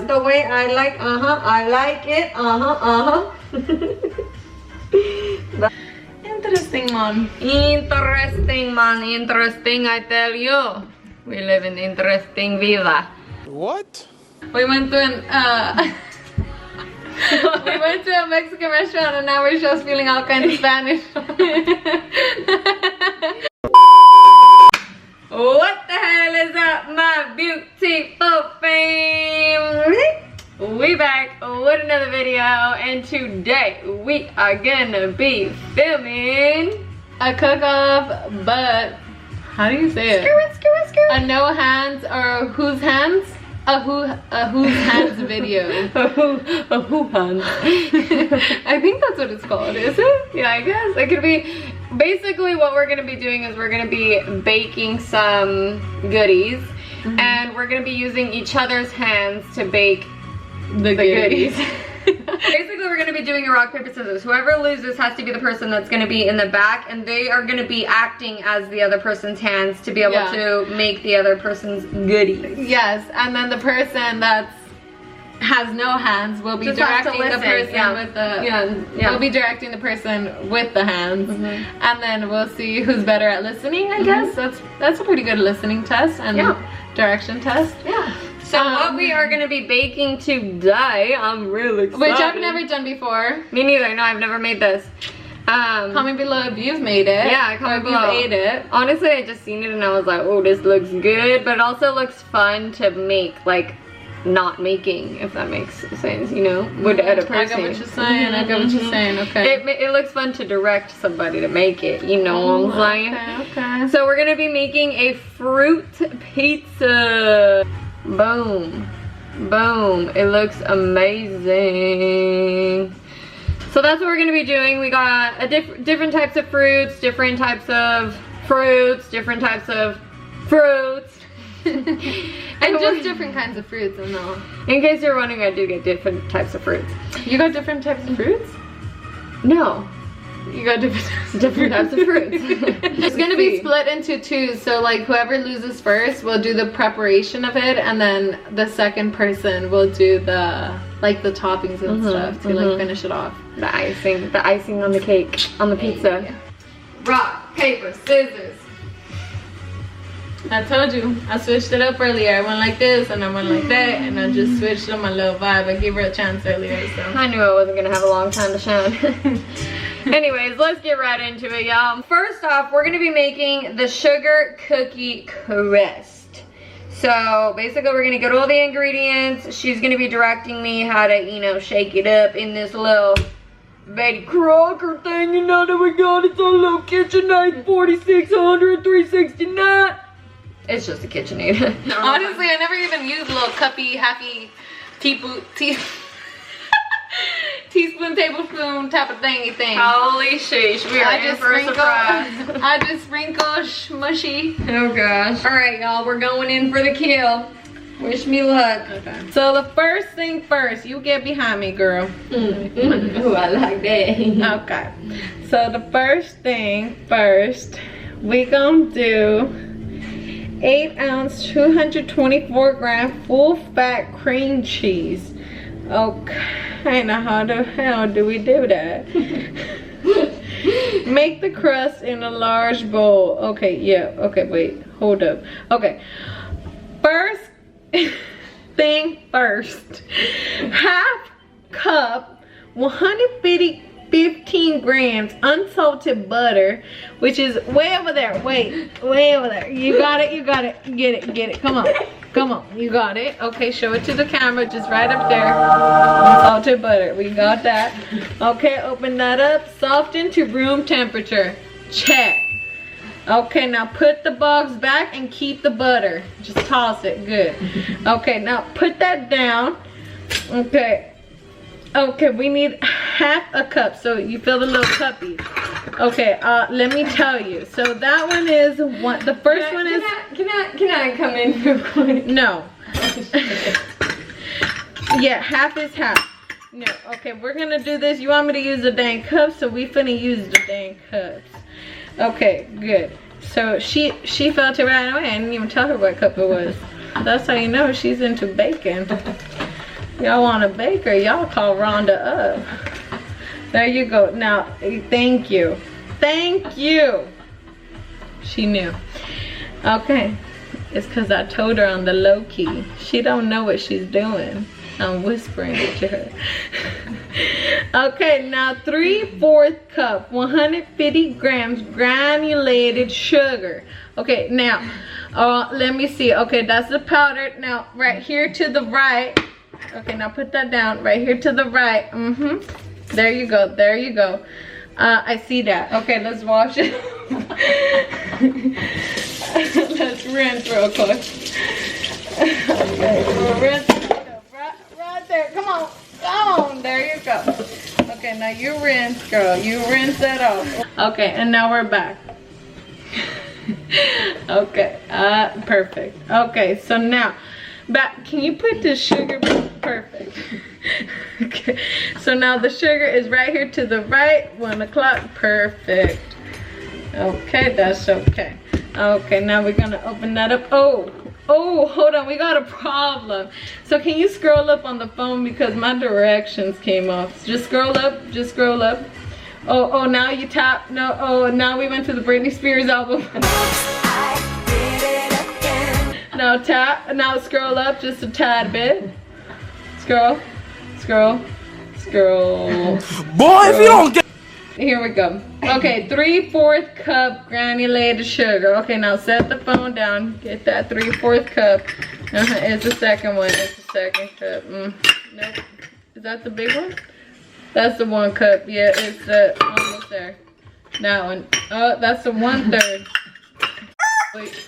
just the way I like. I like it. Interesting, man. Interesting, man. Interesting, I tell you. We live in interesting vida. What? We went to an we went to a Mexican restaurant and now we're just feeling all kind of Spanish. What the hell is up, my beautiful family? We back with another video, and today we are gonna be filming A cook-off, but how do you say it? A no hands or whose hands? A whose hands video. a who hands. I think that's what it's called, is it? Yeah, I guess it could be. Basically what we're gonna be doing is we're gonna be baking some goodies, and we're gonna be using each other's hands to bake the goodies. Basically we're gonna be doing a rock, paper, scissors. Whoever loses has to be the person that's gonna be in the back, and they are gonna be acting as the other person's hands to be able to make the other person's goodies. Yes, and then the person that has no hands will be directing the person with the we'll be directing the person with the hands, and then we'll see who's better at listening. I guess that's a pretty good listening test and direction test. Yeah. So what we are going to be baking today, I'm really excited. Which I've never done before. Me neither. No, I've never made this. Comment below if you've made it. Yeah, comment below if you've ate it. Honestly, I just seen it and I was like, oh, this looks good, but it also looks fun to make, like, not making, if that makes sense, you know, with the other person. I get what you're saying. I get what you're saying. Okay. It looks fun to direct somebody to make it. You know what I'm saying? Okay. So we're gonna be making a fruit pizza. Boom, boom. It looks amazing. So that's what we're gonna be doing. We got different types of fruits, different types of fruits, different types of fruits. And just different kinds of fruits and all. In case you're wondering, I do get different types of fruits. You got different types of fruits? No. You got different types of fruits. It's gonna be split into two, so like whoever loses first will do the preparation of it, and then the second person will do the the toppings and stuff to like finish it off. The icing on the cake, on the pizza. Rock, paper, scissors. I told you, I switched it up earlier. I went like this and I went like that, and I just switched on my little vibe. I gave her a chance earlier, so. I knew I wasn't gonna have a long time to shine. Anyways, let's get right into it, y'all. First off, we're gonna be making the sugar cookie crust. So basically we're gonna go to all the ingredients. She's gonna be directing me how to, you know, shake it up in this little Betty Crocker thing, you know, that we got. It's a little KitchenAid 4600 369. It's just a KitchenAid. Honestly, I never even used little cuppy, happy teaspoon, tablespoon type of thingy thing. Holy sheesh, we are in for a surprise. I just sprinkle mushy. Oh gosh. Alright, y'all, we're going in for the kill. Wish me luck. Okay. So the first thing first, you get behind me, girl. Ooh, I like that. Okay. So the first thing first, we gonna do 8-ounce, 224-gram full-fat cream cheese. Okay, now how the hell do we do that? Make the crust in a large bowl. Okay, yeah. Okay, wait. Hold up. Okay. First thing first. Half cup, 115 grams unsalted butter, which is way over there. Wait, way over there. You got it, you got it. Get it, get it. Come on. Come on, you got it. Okay, show it to the camera, just right up there. Unsalted butter, we got that. Okay, open that up. Soften to room temperature. Check. Okay, now put the box back and keep the butter. Just toss it, good. Okay, now put that down. Okay. Okay, we need half a cup, so you fill the little cuppy. Okay, let me tell you. So that one is one. The first one is. Can I come in real quick? No. Yeah, half is half. No. Okay, we're gonna do this. You want me to use the dang cups, so we finna use the dang cups. Okay, good. So she felt it right away. I didn't even tell her what cup it was. That's how you know she's into bacon. Y'all want a baker, y'all call Rhonda up. There you go. Now, thank you. Thank you. She knew. Okay. It's because I told her on the low key. She don't know what she's doing. I'm whispering it to her. Okay, now 3/4 cup, 150 grams granulated sugar. Okay, now, let me see. Okay, that's the powder. Now, right here to the right. Okay, now put that down. Right here to the right. There you go. There you go. I see that. Okay, let's wash it. Let's rinse real quick. Okay, we'll rinse right there. Come on. Come on. There you go. Okay, now you rinse, girl. You rinse that off. Okay, and now we're back. Okay, perfect. Okay, so now, back. Can you put the sugar? Perfect. Okay, so now the sugar is right here to the right. 1 o'clock. Perfect. Okay, that's okay. Okay, now we're gonna open that up. Oh, hold on, we got a problem. So can you scroll up on the phone because my directions came off. Just scroll up, just scroll up. Oh, now you tap. No, now we went to the Britney Spears album. Now tap, now scroll up just a tad bit. Scroll. Boy, if you don't get. Here we go. Okay, 3/4 cup granulated sugar. Okay, now set the phone down. Get that 3/4 cup. It's the second one. It's the second cup. Nope. Is that the big one? That's the 1 cup. Yeah, it's almost there. That one. Oh, that's the 1/3. Wait.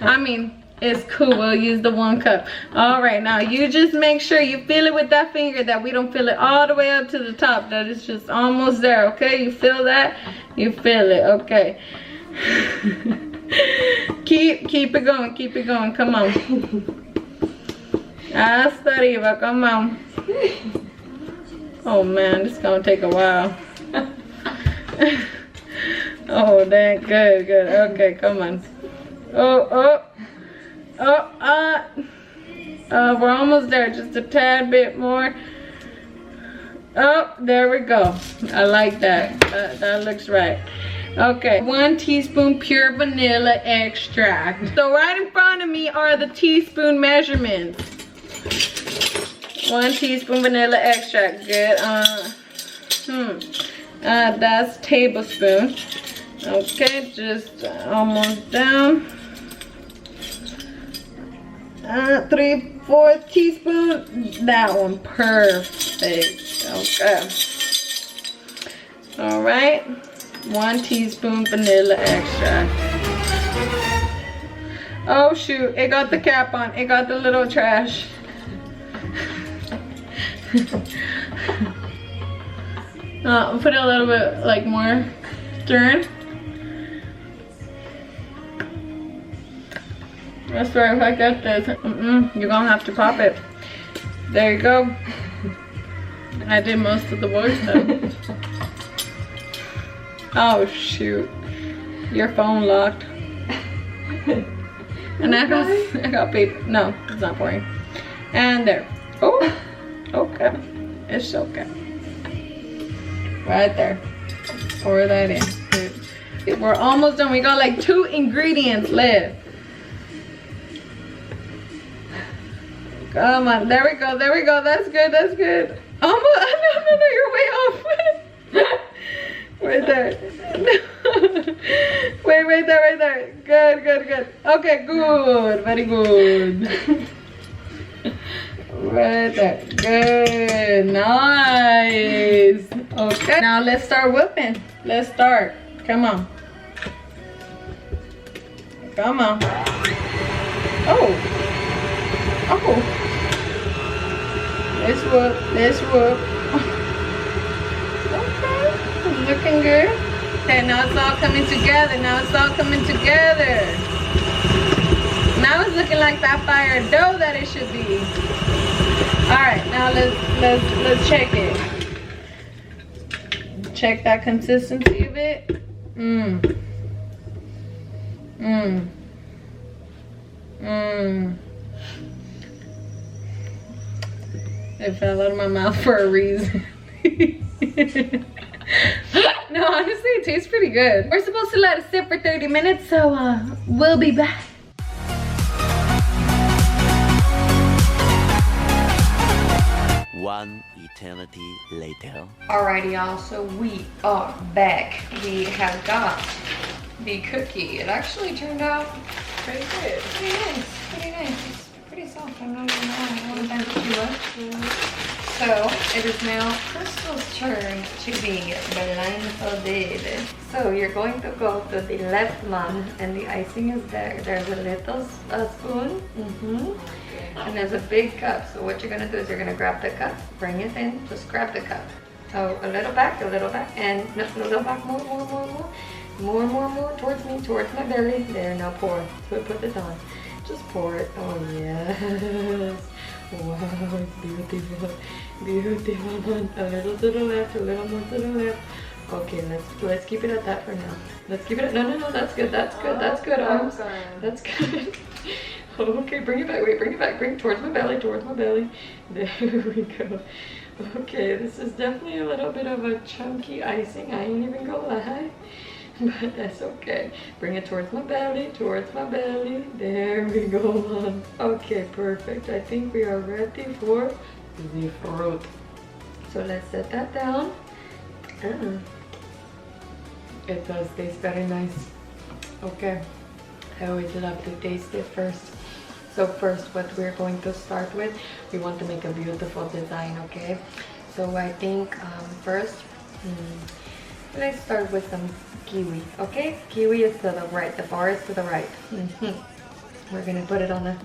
I mean, it's cool. We'll use the 1 cup. All right, now you just make sure you feel it with that finger, that we don't feel it all the way up to the top. That it's just almost there. Okay, you feel that? You feel it. Okay. keep it going. Keep it going. Come on. Hasta arriba. Come on. Oh man, this is gonna take a while. Oh, dang. Good. Okay, come on. We're almost there, just a tad bit more. Oh, there we go. I like that. That looks right. Okay, 1 teaspoon pure vanilla extract. So right in front of me are the teaspoon measurements. 1 teaspoon vanilla extract. Good. That's tablespoon. Okay, just almost down. 3/4 teaspoon. That one. Perfect. Okay. All right. 1 teaspoon vanilla extract. Oh shoot! It got the cap on. It got the little trash. Put a little bit like more stirring. That's right, if I got this. You're gonna have to pop it. There you go. I did most of the work though. Oh shoot. Your phone locked. And I got paper. No, it's not pouring. And there. Oh, okay. It's okay. Right there. Pour that in. Good. We're almost done. We got like 2 ingredients left. Come on, there we go, that's good. Almost, no, you're way off. Right there. Wait, right there. Good. Okay, good, very good. Right there, good, nice. Okay, now let's start whipping. Let's start, come on. Oh. Let's whoop. Okay, looking good. Okay, now it's all coming together. Now it's looking like that fire dough that it should be. All right, now let's check it. Check that consistency of it. It fell out of my mouth for a reason. No, honestly, it tastes pretty good. We're supposed to let it sit for 30 minutes, so we'll be back. One eternity later. Alrighty, y'all, so we are back. We have got the cookie. It actually turned out pretty good. Pretty nice, pretty nice. It's pretty soft, I'm not even gonna lie. I don't want to bend it too much. So, it is now Crystal's turn to be blindfolded. So, you're going to go to the left one, and the icing is there. There's a little spoon, and there's a big cup. So, what you're gonna do is you're gonna grab the cup, bring it in, just grab the cup. Oh, a little back, and no, a little back, more, towards me, towards my belly. There, now pour. Put it on. Just pour it. Oh, yes. Wow, it's beautiful. Beautiful. A little to the left, a little more to the left. Okay, let's keep it at that for now. Let's keep it at, no, that's good, that's good, that's good, arms. That's good. Okay, bring it back, wait, bring it back, bring it towards my belly, There we go. Okay, this is definitely a little bit of a chunky icing, I ain't even gonna lie. But that's okay. Bring it towards my belly, There we go, Mom. Okay, perfect. I think we are ready for the fruit. So let's set that down. It does taste very nice. Okay, I always love to taste it first. So first, what we're going to start with, we want to make a beautiful design, okay? So I think first, let's start with some kiwi, okay? Kiwi is to the right, the bar is to the right. We're gonna put it on the,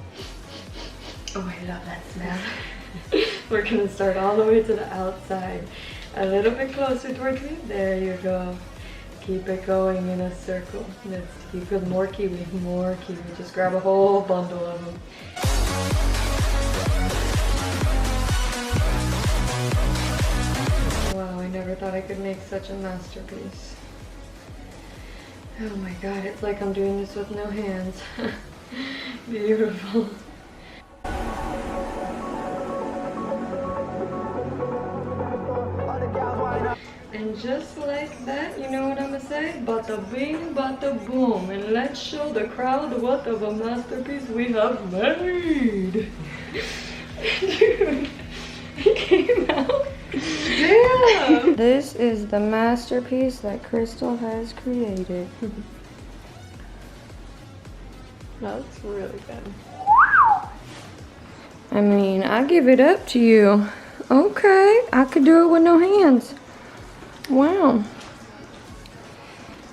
oh, I love that smell. We're gonna start all the way to the outside. A little bit closer towards me, there you go. Keep it going in a circle. Let's keep with more kiwi. Just grab a whole bundle of them. Wow, I never thought I could make such a masterpiece. Oh my god, it's like I'm doing this with no hands. Beautiful. And just like that, you know what I'm gonna say? Bada bing, bada boom. And let's show the crowd what of a masterpiece we have made. Dude, it came out. Damn! This is the masterpiece that Crystal has created. That's really good. I mean, I give it up to you. Okay, I could do it with no hands. Wow.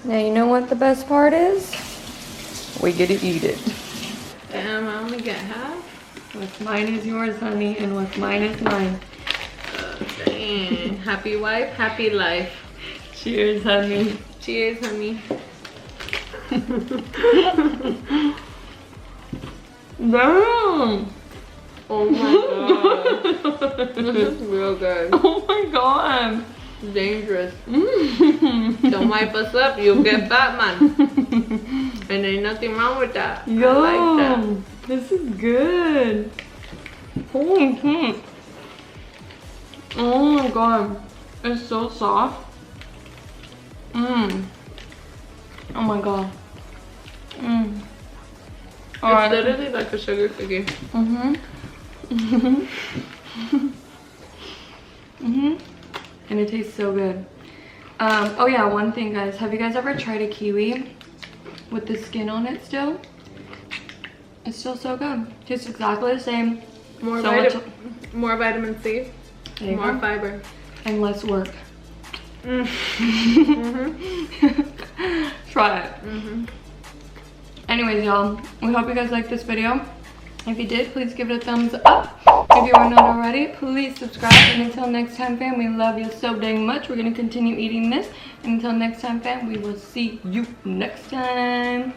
Now you know what the best part is? We get to eat it. Damn, I only get half. What's mine is yours, honey, and what's mine is mine. Dang. Happy wife, happy life. Cheers, honey. Cheers, honey. Damn! Oh my god. This is real good. Oh my god. Dangerous. Don't wipe us up, you'll get fat, man. And ain't nothing wrong with that. Yo, I like that. this is good. Holy shit. Oh my god. It's so soft. Oh my god. It's literally like a sugar cookie. And it tastes so good. Oh yeah, one thing, guys. Have you guys ever tried a kiwi with the skin on it still? It's still so good. Tastes exactly the same. More vitamin C, more fiber, and less work. Try it. Anyways, y'all, we hope you guys liked this video. If you did, please give it a thumbs up. If you are not already, please subscribe. And until next time, fam, we love you so dang much. We're going to continue eating this. And until next time, fam, we will see you next time.